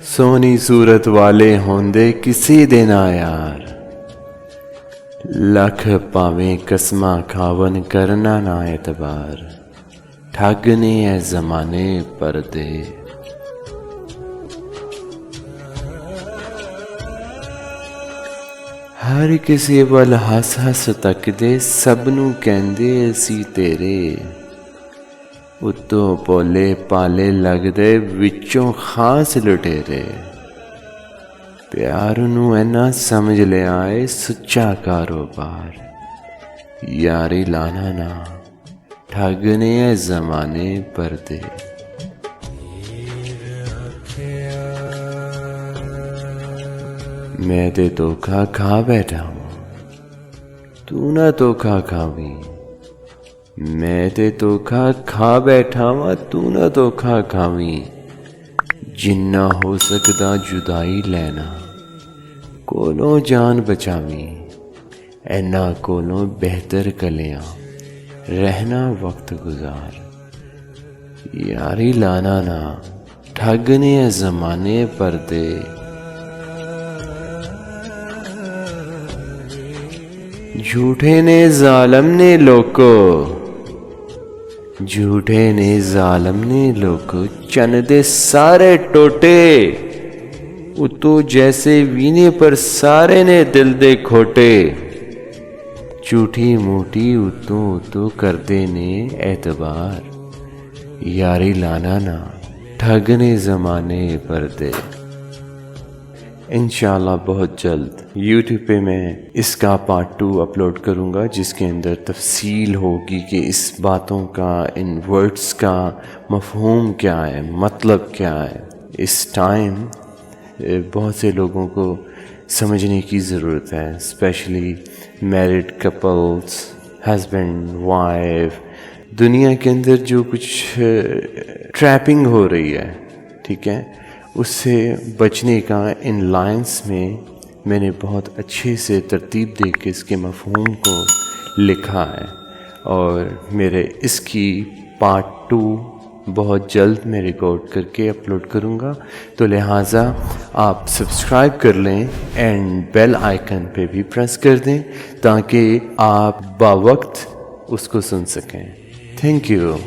सोनी सूरत वाले होंदे किसी दिन यार, लख पावें कसमा खावन करना ना एतबार, ठगने है जमाने परदे। हर किसी वल हस हस तकदे, सबनू कहंदे असी तेरे, उत्तों भोले पाले लगदे विचों खास लुटेरे। प्यार नू ऐना समझ लिया है सच्चा कारोबार, यारी लाना ना ठगने है जमाने परदे। मैं ते धोखा खा बैठा हूँ, तू ना धोखा खावी। मैं ते धोखा खा बैठा हूँ, तू ना धोखा खावी। जिन्ना हो सकदा जुदाई लेना, कोलों जान बचावी। ऐना कोलों बेहतर कलियां, रहना वक्त गुजार। यारी लाना ना ठगने है जमाने परदे। झूठे ने जालम ने लोको, झूठे ने जालम ने लोको, चन दे सारे टोटे। उतो जैसे वीने पर सारे ने दिल दे खोटे। झूठी मूठी उतो उतो करदे ने एतबार, यारी लाना ना ठगने जमाने परदे। इंशाल्लाह बहुत जल्द YouTube पे मैं इसका पार्ट 2 अपलोड करूँगा, जिसके अंदर तफसील होगी कि इस बातों का, इन वर्ड्स का मफ़हूम क्या है, मतलब क्या है। इस टाइम बहुत से लोगों को समझने की ज़रूरत है, specially married couples, husband wife. दुनिया के अंदर जो कुछ ट्रैपिंग हो रही है, ठीक है, उससे बचने का इन लाइन्स में मैंने बहुत अच्छे से तरतीब दे के इसके मफ़हूम को लिखा है। और मेरे इसकी पार्ट 2 बहुत जल्द मैं रिकॉर्ड करके अपलोड करूँगा, तो लिहाजा आप सब्सक्राइब कर लें एंड बेल आइकन पे भी प्रेस कर दें ताकि आप बावक्त उसको सुन सकें। Thank you.